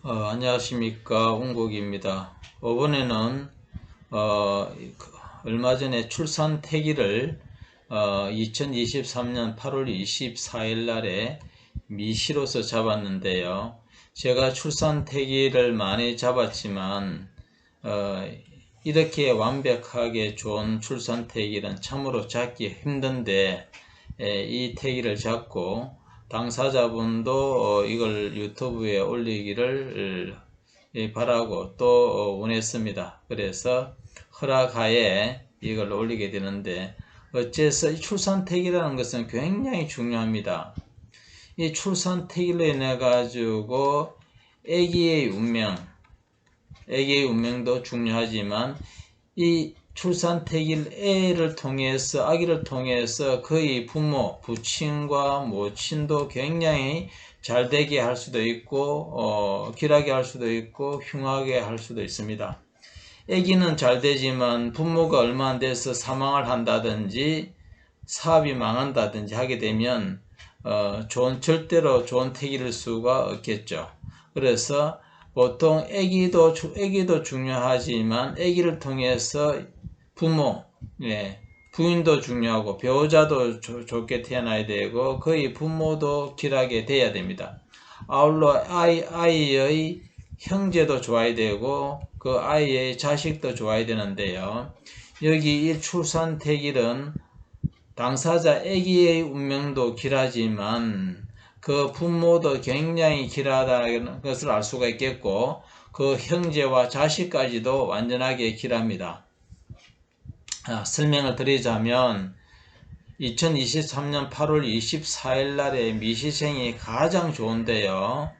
안녕하십니까, 운국입니다. 이번에는 얼마 전에 출산 태기를 2023년 8월 24일 날에 미시로서 잡았는데요. 제가 출산 태기를 많이 잡았지만 이렇게 완벽하게 좋은 출산 태기는 참으로 잡기 힘든데 이 태기를 잡고 당사자분도 이걸 유튜브에 올리기를 바라고 또 원했습니다. 그래서 허락하에 이걸 올리게 되는데, 어째서 이 출산택이라는 것은 굉장히 중요합니다. 이 출산택일로 인해 가지고 아기의 운명도 중요하지만 이 출산택일 애를 통해서, 아기를 통해서 그의 부모, 부친과 모친도 굉장히 잘 되게 할 수도 있고, 길하게 할 수도 있고, 흉하게 할 수도 있습니다. 아기는 잘 되지만 부모가 얼마 안 돼서 사망을 한다든지, 사업이 망한다든지 하게 되면, 절대로 좋은 태기일 수가 없겠죠. 그래서 보통 아기도 중요하지만, 아기를 통해서 부모, 부인도 중요하고, 배우자도 좋게 태어나야 되고, 그의 부모도 길하게 돼야 됩니다. 아울러 아이의 형제도 좋아야 되고, 그 아이의 자식도 좋아야 되는데요. 여기 이 출산택일은 당사자 아기의 운명도 길하지만 그 부모도 굉장히 길하다는 것을 알 수가 있겠고, 그 형제와 자식까지도 완전하게 길합니다. 설명을 드리자면 2023년 8월 24일 날에 미시생이 가장 좋은데요.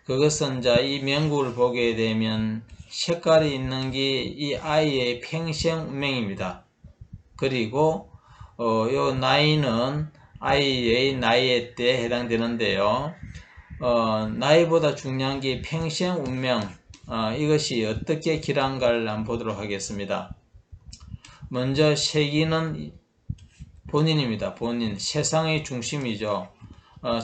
그것은 이 명국을 보게 되면 색깔이 있는 게 이 아이의 평생 운명입니다. 그리고 요 나이는 아이의 나이에 때 해당되는데요. 나이보다 중요한 게 평생 운명, 이것이 어떻게 길한가를 한번 보도록 하겠습니다. 먼저 세기는 본인입니다. 본인, 세상의 중심이죠.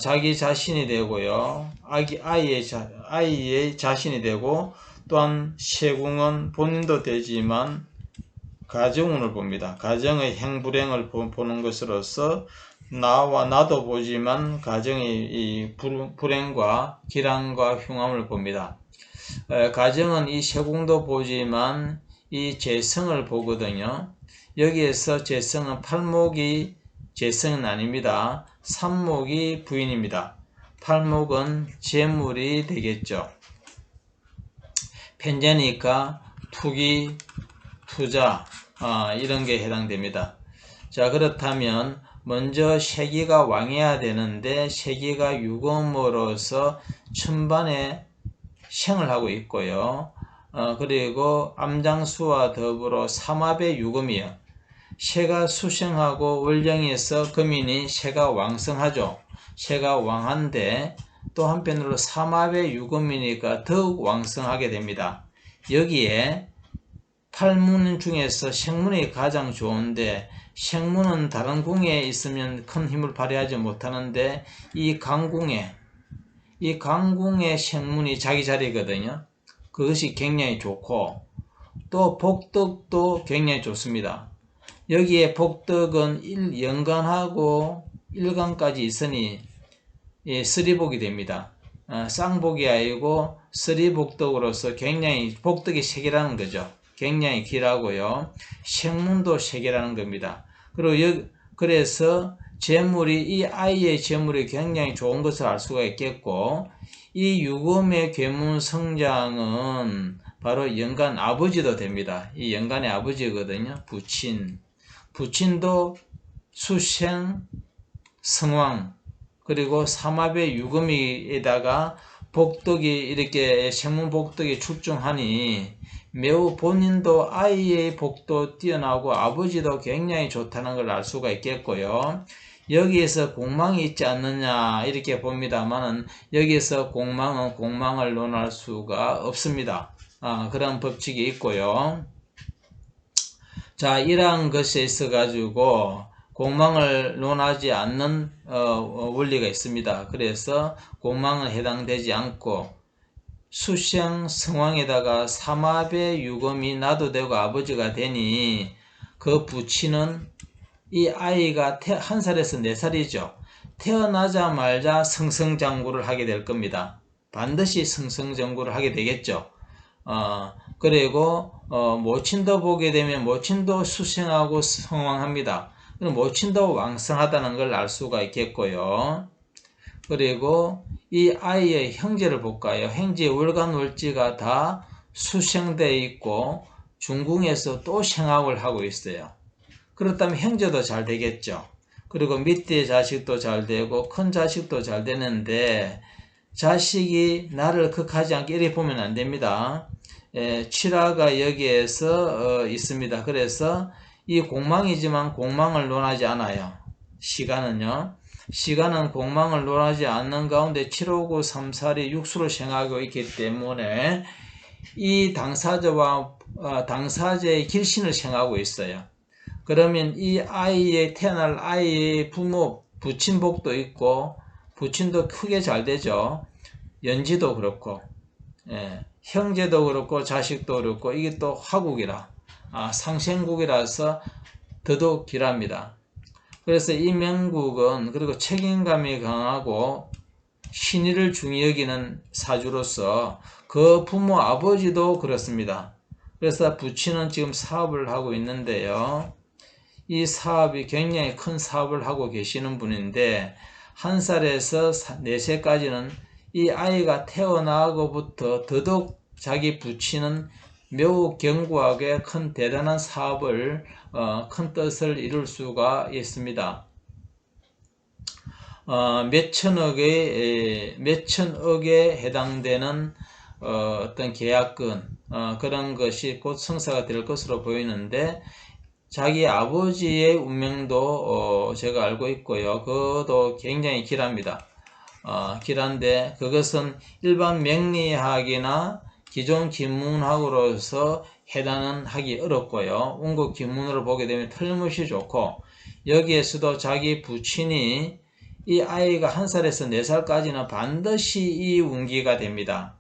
자기 자신이 되고요. 아이의 자신이 되고, 또한 세궁은 본인도 되지만 가정운을 봅니다. 가정의 행불행을 보는 것으로서 나와 나도 보지만 가정의 이 불행과 기란과 흉함을 봅니다. 가정은 이 세궁도 보지만 이 재성을 보거든요. 여기에서 재성은 팔목이 재성은 아닙니다. 삼목이 부인입니다. 팔목은 재물이 되겠죠. 편재니까 투기, 투자, 이런 게 해당됩니다. 자, 그렇다면 먼저 세기가 왕해야 되는데, 세기가 유금으로서 천반에 생을 하고 있고요. 그리고 암장수와 더불어 삼합의 유금이요. 세가 수생하고 월령에서 금이니 세가 왕성하죠. 세가 왕한데 또 한편으로 삼합의 유금이니까 더욱 왕성하게 됩니다. 여기에 팔문 중에서 생문이 가장 좋은데, 생문은 다른 궁에 있으면 큰 힘을 발휘하지 못하는데 이 강궁의 생문이 자기 자리거든요. 그것이 굉장히 좋고, 또 복덕도 굉장히 좋습니다. 여기에 복덕은 연간하고 일간까지 있으니 쓰리복이 됩니다. 쌍복이 아니고 쓰리복덕으로서 굉장히 복덕이 세개라는 거죠. 굉장히 길하고요. 생문도 세개라는 겁니다. 그리고 그래서 재물이, 이 아이의 재물이 굉장히 좋은 것을 알 수가 있겠고, 이 유금의 괴문 성장은 바로 연간 아버지도 됩니다. 이 연간의 아버지거든요. 부친도 수생, 성왕, 그리고 삼합의 유금에다가 복덕이 이렇게 생문복덕이 출중하니 매우 본인도 아이의 복도 뛰어나고 아버지도 굉장히 좋다는 걸 알 수가 있겠고요. 여기에서 공망이 있지 않느냐 이렇게 봅니다만, 여기에서 공망을 논할 수가 없습니다. 그런 법칙이 있고요. 자, 이러한 것에 있어 가지고 공망을 논하지 않는 원리가 있습니다. 그래서 공망은 해당되지 않고, 수생 성왕에다가 삼합의 유금이 나도 되고 아버지가 되니 그 부친은 이 아이가 한 살에서 4살이죠. 태어나자마자 승승장구를 하게 될 겁니다. 반드시 승승장구를 하게 되겠죠. 그리고 모친도 보게 되면 모친도 수생하고 성왕합니다. 그럼 모친도 왕성하다는 걸 알 수가 있겠고요. 그리고 이 아이의 형제를 볼까요? 형제 월간월지가 다 수생되어 있고 중궁에서 또 생학을 하고 있어요. 그렇다면 형제도 잘 되겠죠. 그리고 밑에 자식도 잘 되고 큰 자식도 잘 되는데 자식이 나를 극하지 않게 이렇게 보면 안 됩니다. 칠화가 여기에서 있습니다. 그래서 이 공망이지만 공망을 논하지 않아요. 시간은요. 시간은 공망을 논하지 않는 가운데 759, 34이 육수로 생하고 있기 때문에 이 당사자의 길신을 생하고 있어요. 그러면 이 아이의 태어날 아이의 부모, 부친복도 있고 부친도 크게 잘 되죠. 연지도 그렇고 형제도 그렇고 자식도 그렇고 이게 또 화국이라 상생국이라서 더더욱 길합니다. 그래서 이 명국은 그리고 책임감이 강하고 신의를 중히 여기는 사주로서 그 부모 아버지도 그렇습니다. 그래서 부친은 지금 사업을 하고 있는데요. 이 사업이 굉장히 큰 사업을 하고 계시는 분인데 1살에서 4세까지는 이 아이가 태어나고부터 더더욱 자기 부친은 매우 견고하게 큰 대단한 사업을 큰 뜻을 이룰 수가 있습니다. 몇 천억에 해당되는 어떤 계약금 그런 것이 곧 성사가 될 것으로 보이는데 자기 아버지의 운명도 제가 알고 있고요. 그것도 굉장히 길합니다. 길한데 그것은 일반 명리학이나 기존 기문학으로서 해당은 하기 어렵고요. 운국 기문으로 보게 되면 틀림없이 좋고 여기에서도 자기 부친이 이 아이가 1살에서 4살까지는 반드시 이 운기가 됩니다.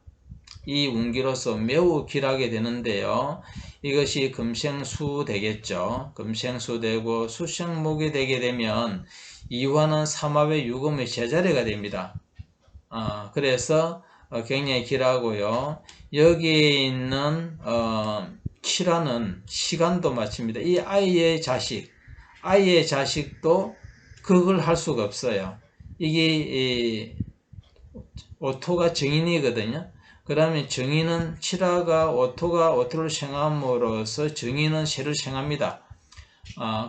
이 운기로서 매우 길하게 되는데요. 이것이 금생수 되겠죠. 금생수 되고 수생목이 되게 되면 이화는 삼합의 유금의 제자리가 됩니다. 그래서 굉장히 길하고요. 여기 있는 칠화는 시간도 마칩니다. 이 아이의 자식도 그걸 할 수가 없어요. 이게 오토가 정인이거든요. 그러면 정인은 칠화가 오토를 생함으로써 정인은 새를 생합니다.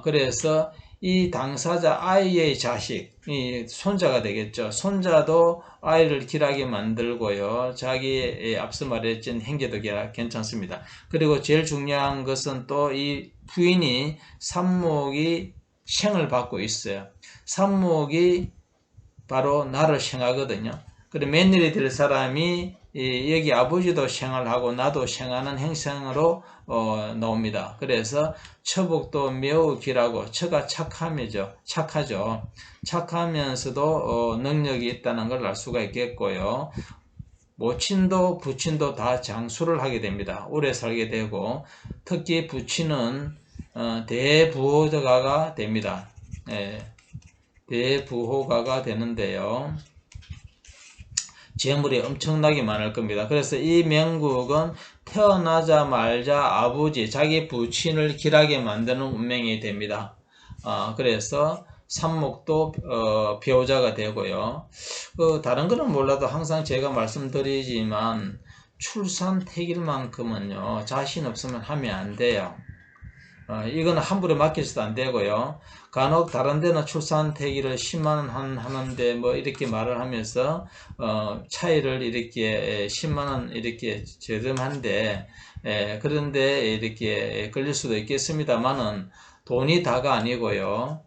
그래서 이 당사자 아이의 자식, 이 손자가 되겠죠. 손자도 아이를 길하게 만들고요. 자기 앞서 말했던 형제도 괜찮습니다. 그리고 제일 중요한 것은 또 이 부인이 삼목이 생을 받고 있어요. 삼목이 바로 나를 생하거든요. 그래 맨일이 될 사람이 여기 아버지도 생활하고 나도 생하는 행성으로 나옵니다. 그래서 처복도 매우 길하고 처가 착하죠. 착하면서도 능력이 있다는 걸 알 수가 있겠고요. 모친도 부친도 다 장수를 하게 됩니다. 오래 살게 되고 특히 부친은 대부호가가 됩니다. 대부호가가 되는데요. 재물이 엄청나게 많을 겁니다. 그래서 이 명국은 태어나자마자 아버지, 자기 부친을 길하게 만드는 운명이 됩니다. 그래서 삼목도 배우자가 되고요. 다른 거는 몰라도 항상 제가 말씀드리지만 출산 태길만큼은요, 자신 없으면 하면 안 돼요. 이거는 함부로 맡겨서도 안 되고요. 간혹 다른 데는 출산 태기를 10만원 하는데 뭐 이렇게 말을 하면서 차이를 이렇게 10만원 이렇게 저렴한데 그런데 이렇게 걸릴 수도 있겠습니다만은 돈이 다가 아니고요.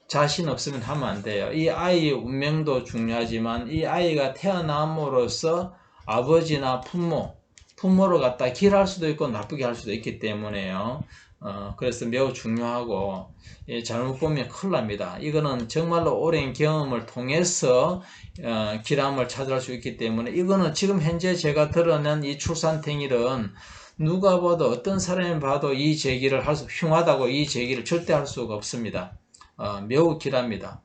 자신 없으면 하면 안 돼요. 이 아이의 운명도 중요하지만 이 아이가 태어남으로써 아버지나 부모를 갖다 길할 수도 있고 나쁘게 할 수도 있기 때문에요. 그래서 매우 중요하고, 예, 잘못 보면 큰일 납니다. 이거는 정말로 오랜 경험을 통해서 기람을 차지할 수 있기 때문에, 이거는 지금 현재 제가 드러낸 이 출산탱일은 누가 봐도, 어떤 사람이 봐도 이 제기를 흉하다고 이 제기를 절대 할 수가 없습니다. 매우 길합니다.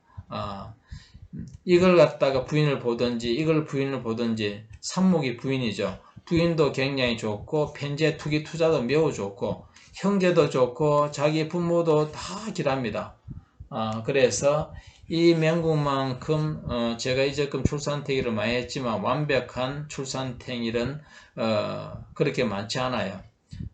이걸 갖다가 부인을 보든지 이걸 부인을 보든지, 삽목이 부인이죠. 부인도 굉장히 좋고 편재 투기 투자도 매우 좋고 형제도 좋고 자기 부모도 다 길합니다. 그래서 이 명국만큼 제가 이제끔 출산탱일을 많이 했지만 완벽한 출산탱일은 그렇게 많지 않아요.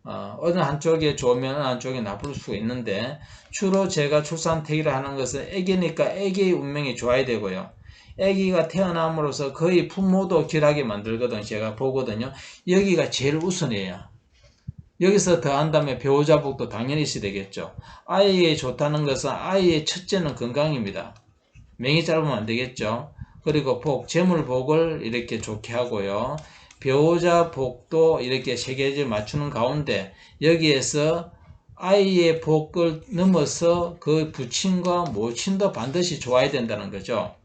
어느 한쪽에 좋으면 어느 한쪽에 나쁠 수 있는데, 주로 제가 출산탱일을 하는 것은 애기니까 애기의 운명이 좋아야 되고요. 애기가 태어남으로써 거의 부모도 길하게 만들거든 제가 보거든요. 여기가 제일 우선이에요. 여기서 더한 다음에 배우자 복도 당연히 있어야 되겠죠. 아이에 좋다는 것은 아이의 첫째는 건강입니다. 명이 짧으면 안 되겠죠. 그리고 복, 재물 복을 이렇게 좋게 하고요. 배우자 복도 이렇게 세 개를 맞추는 가운데 여기에서 아이의 복을 넘어서 그 부친과 모친도 반드시 좋아야 된다는 거죠.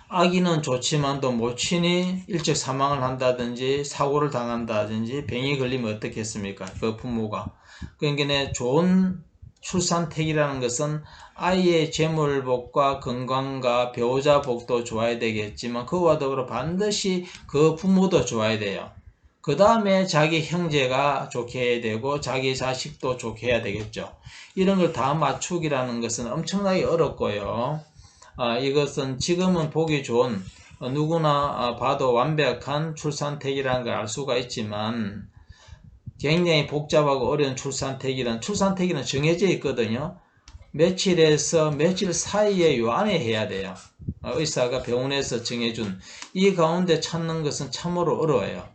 아기는 좋지만도 모친이 일찍 사망을 한다든지 사고를 당한다든지 병이 걸리면 어떻겠습니까? 그 부모가. 그러니까 좋은 출산택이라는 것은 아이의 재물복과 건강과 배우자 복도 좋아야 되겠지만, 그와 더불어 반드시 그 부모도 좋아야 돼요. 그 다음에 자기 형제가 좋게 해야 되고 자기 자식도 좋게 해야 되겠죠. 이런 걸 다 맞추기라는 것은 엄청나게 어렵고요. 이것은 지금은 보기 좋은, 누구나 봐도 완벽한 출산택이라는 걸 알 수가 있지만, 굉장히 복잡하고 어려운 출산택이란 정해져 있거든요. 며칠에서 며칠 사이에 요 안에 해야 돼요. 의사가 병원에서 정해준 이 가운데 찾는 것은 참으로 어려워요.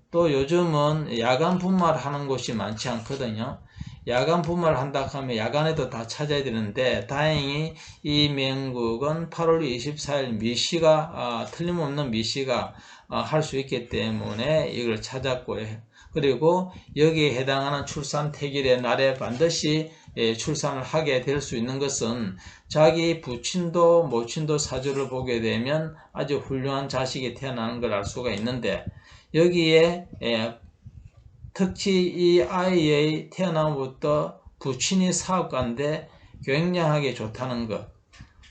또 요즘은 야간 분말하는 곳이 많지 않거든요. 야간 분말을 한다 하면 야간에도 다 찾아야 되는데, 다행히 이 명국은 8월 24일 미시가 틀림없는 미시가 할 수 있기 때문에 이걸 찾았고요. 그리고 여기에 해당하는 출산택일의 날에 반드시 출산을 하게 될 수 있는 것은, 자기 부친도 모친도 사주를 보게 되면 아주 훌륭한 자식이 태어나는 걸 알 수가 있는데, 여기에 특히 이 아이의 태어남부터 부친이 사업가인데 굉장하게 좋다는 것.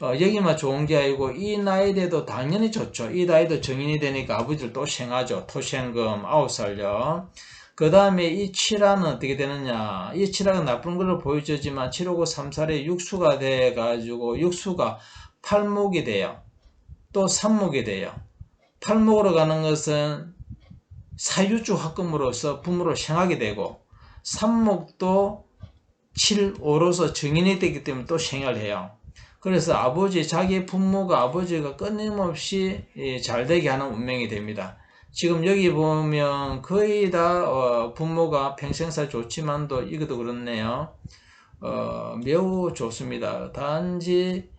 여기만 좋은 게 아니고 이 나이에도 당연히 좋죠. 이 나이도 정인이 되니까 아버지를 또 생하죠. 토생금 9살요. 그 다음에 이 칠화는 어떻게 되느냐. 이 칠화가 나쁜 걸로 보여주지만 759 3살에 육수가 돼가지고 육수가 팔목이 돼요. 또 삼목이 돼요. 팔목으로 가는 것은 사유주 합금으로서 부모를 생하게 되고, 삼목도 7, 5로서 정인이 되기 때문에 또 생활을 해요. 그래서 자기 부모가 아버지가 끊임없이 잘 되게 하는 운명이 됩니다. 지금 여기 보면 거의 다 부모가 평생살 좋지만도 이것도 그렇네요. 매우 좋습니다. 단지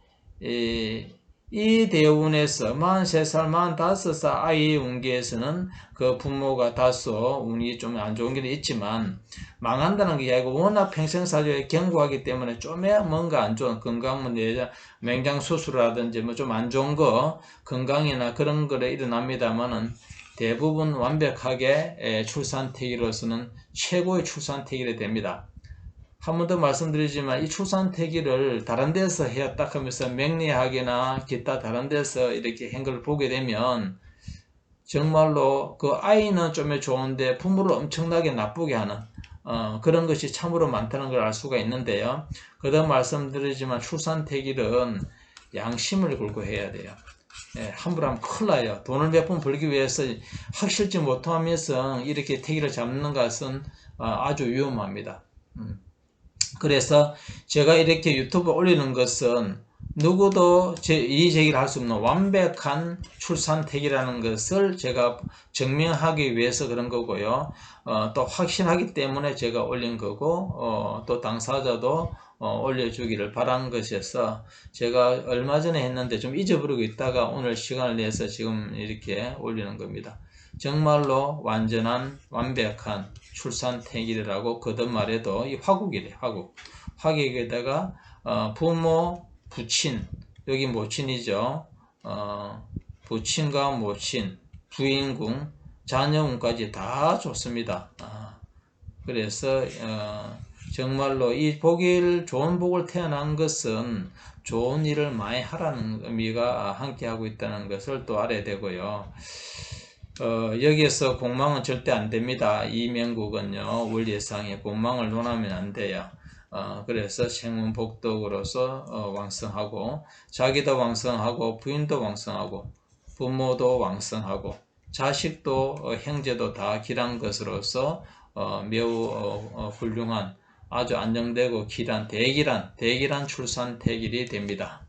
이 대운에서 43살, 45살 아이의 운기에서는 그 부모가 다소 운이 좀 안 좋은 게 있지만, 망한다는 게 아니고 워낙 평생사주에 견고하기 때문에 좀에 뭔가 안 좋은 건강 문제, 맹장 수술이라든지 뭐 좀 안 좋은 거, 건강이나 그런 거에 일어납니다만은 대부분 완벽하게 출산태기로서는 최고의 출산태기가 됩니다. 한 번 더 말씀드리지만, 이 출산태기를 다른 데서 해왔다 하면서 명리학이나 기타 다른 데서 이렇게 한 걸 보게 되면 정말로 그 아이는 좀 좋은데 부모를 엄청나게 나쁘게 하는 그런 것이 참으로 많다는 걸 알 수가 있는데요. 그다음 말씀드리지만 출산태기는 양심을 걸고 해야 돼요. 함부로 하면 큰일 나요. 돈을 몇 번 벌기 위해서 확실치 못하면서 이렇게 태기를 잡는 것은 아주 위험합니다. 그래서 제가 이렇게 유튜브 올리는 것은 누구도 이의제기를 할 수 없는 완벽한 출산택이라는 것을 제가 증명하기 위해서 그런 거고요. 또 확신하기 때문에 제가 올린 거고, 또 당사자도 올려주기를 바란 것이어서 제가 얼마 전에 했는데 좀 잊어버리고 있다가 오늘 시간을 내서 지금 이렇게 올리는 겁니다. 정말로 완전한 완벽한 출산택이라고 거듭말해도 이 화국이래. 화국. 화국에다가 부모, 부친, 여기 모친이죠. 부친과 모친, 부인궁, 자녀운까지 다 좋습니다. 그래서 정말로 이 좋은 복을 태어난 것은 좋은 일을 많이 하라는 의미가 함께하고 있다는 것을 또 알아야 되고요. 여기에서 공망은 절대 안 됩니다. 이 명국은요, 원리상에 공망을 논하면 안 돼요. 그래서 생문복덕으로서 왕성하고, 자기도 왕성하고, 부인도 왕성하고, 부모도 왕성하고, 자식도 형제도 다 길한 것으로서 매우 훌륭한, 아주 안정되고 대길한 출산 태길이 됩니다.